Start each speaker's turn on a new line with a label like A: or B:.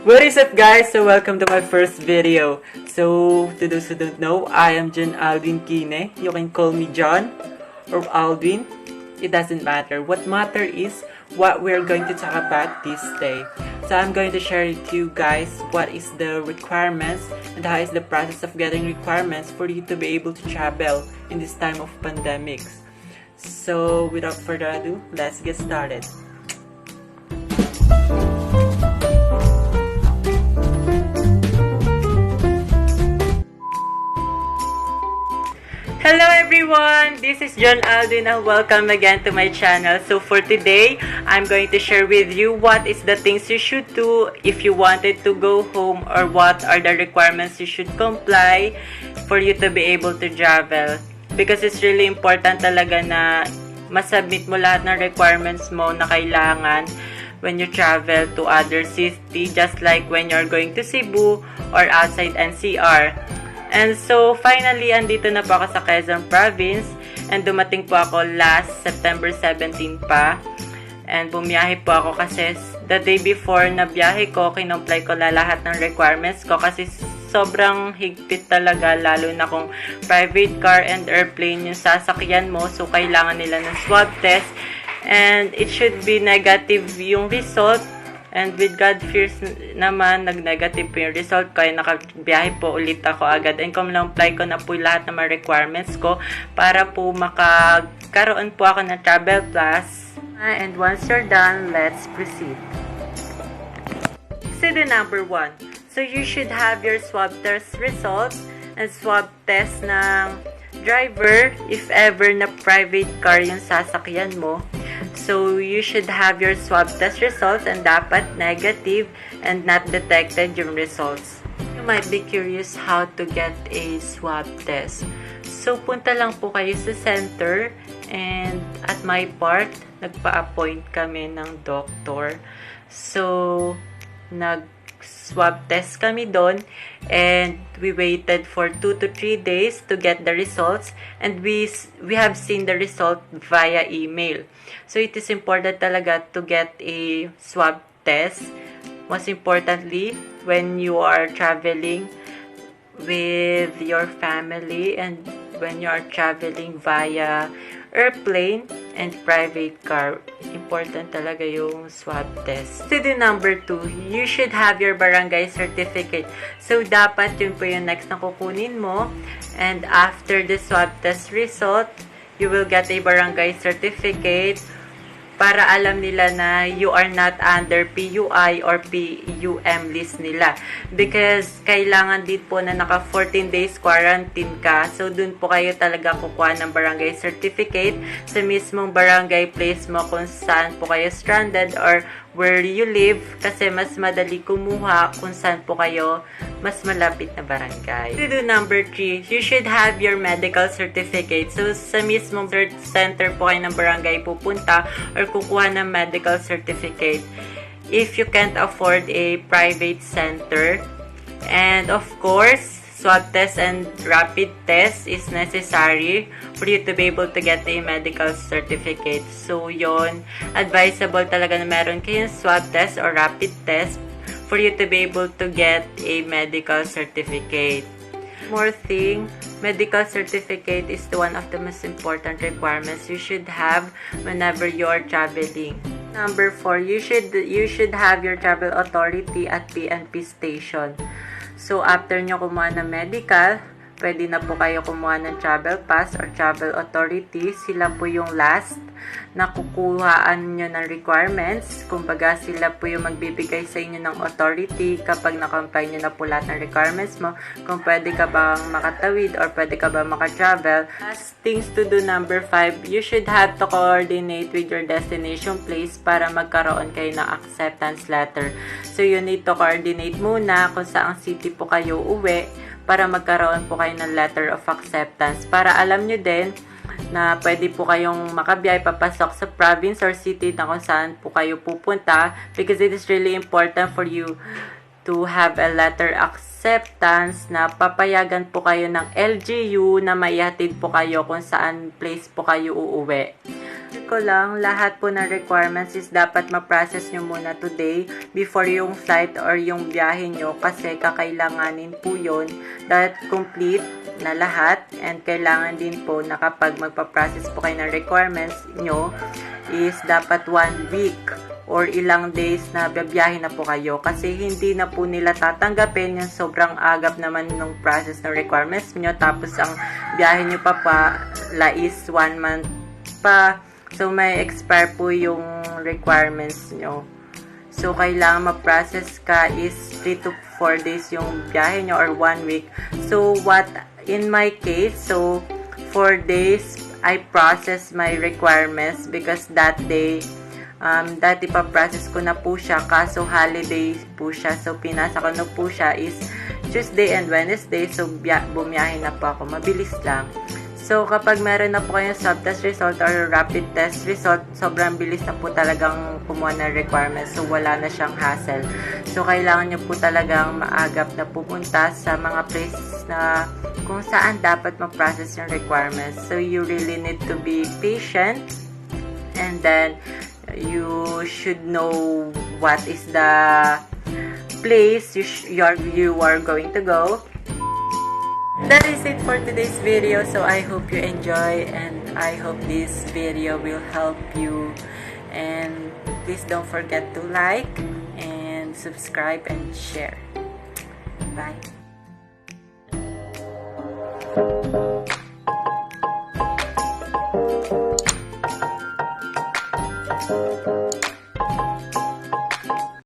A: What is up, guys? So welcome to my first video. So to those who don't know, I am John Alvin Kine. You can call me John or Alvin. It doesn't matter. What matter is what we're going to talk about this day. So I'm going to share with you guys what is the requirements and how is the process of getting requirements for you to be able to travel in this time of pandemics. So without further ado, let's get started. Hello everyone! This is John Alvin and welcome again to my channel. So for today, I'm going to share with you what is the things you should do if you wanted to go home or what are the requirements you should comply for you to be able to travel. Because it's really important talaga na masubmit mo lahat ng requirements mo na kailangan when you travel to other city, just like when you're going to Cebu or outside NCR. And so, finally, andito na po ako sa Quezon Province and dumating po ako last September 17 pa. And bumiyahe po ako kasi the day before na biyahe ko, kinomply ko lahat ng requirements ko kasi sobrang higpit talaga, lalo na kung private car and airplane yung sasakyan mo. So, kailangan nila ng swab test and it should be negative yung result. And with God fears naman, nag-negative po yung result ko. Ay nakabiyahe po ulit ako agad. And kung-apply ko na po lahat ng mga requirements ko para po makakaroon po ako ng travel plus. And once you're done, let's proceed. So the number 1. So you should have your swab test results and swab test ng driver if ever na private car yung sasakyan mo. So, you should have your swab test results and dapat negative and not detected yung results. You might be curious how to get a swab test. So, punta lang po kayo sa center and at my part, nagpa-appoint kami ng doctor. So, nag-swab test kami doon and we waited for 2 to 3 days to get the results and we have seen the result via email. So, it is important talaga to get a swab test. Most importantly, when you are traveling with your family and when you are traveling via airplane and private car, important talaga yung swab test. So, the number 2, you should have your barangay certificate. So, dapat yun po yung next na kukunin mo. And after the swab test result, you will get a barangay certificate para alam nila na you are not under PUI or PUM list nila. Because kailangan din po na naka 14 days quarantine ka. So, dun po kayo talaga kukuha ng barangay certificate sa mismong barangay place mo kung saan po kayo stranded or where you live. Kasi mas madali kumuha kung saan po kayo mas malapit na barangay. To do number 3, you should have your medical certificate. So, sa mismong center po kayo ng barangay pupunta or kukuha ng medical certificate. If you can't afford a private center. And of course, swab test and rapid test is necessary for you to be able to get a medical certificate. So, yon advisable talaga na meron kayong swab test or rapid test for you to be able to get a medical certificate. More thing, medical certificate is one of the most important requirements you should have whenever you are traveling. Number 4, you should have your travel authority at PNP station. So, after nyo kumuha ng medical, pwede na po kayo kumuha ng travel pass or travel authority. Sila po yung last na kukuhaan nyo ng requirements. Kumbaga, sila po yung magbibigay sa inyo ng authority kapag na-comply nyo na po lahat ng requirements mo. Kung pwede ka bang makatawid or pwede ka bang makatravel. Last things to do, number 5, you should have to coordinate with your destination place para magkaroon kayo ng acceptance letter. So, you need to coordinate muna kung saang city po kayo uwi para magkaroon po kayo ng letter of acceptance. Para alam nyo din na pwede po kayong makabiyay papasok sa province or city na kung saan po kayo pupunta because it is really important for you to have a letter acceptance na papayagan po kayo ng LGU na maihatid po kayo kung saan place po kayo uuwi. ko lang, lahat po ng requirements is dapat ma-process nyo muna today before yung flight or yung biyahe nyo kasi kakailanganin po yun that complete na lahat, and kailangan din po na kapag magpa-process po kayo ng requirements nyo is dapat 1 week or ilang days na biyahe na po kayo kasi hindi na po nila tatanggapin yung sobrang agap naman ng process ng requirements nyo tapos ang biyahe nyo pa is 1 month pa. So, may expire po yung requirements nyo. So, kailangan ma-process ka is 3 to 4 days yung biyahe nyo or 1 week. So, in my case, so, 4 days, I process my requirements because that day, dati pa process ko na po siya, kaso holiday po siya. So, pinasa ko na po siya is Tuesday and Wednesday. So, bumiyahe na po ako. Mabilis lang. So, kapag meron na po kayong swab test result or rapid test result, sobrang bilis na po talagang kumuha ng requirements. So, wala na siyang hassle. So, kailangan nyo po talagang maagap na pupunta sa mga places na kung saan dapat ma-process yung requirements. So, you really need to be patient. And then, you should know what is the place you are going to go. That is it for today's video. So I hope you enjoy and I hope this video will help you. And please don't forget to like and subscribe and share. Bye.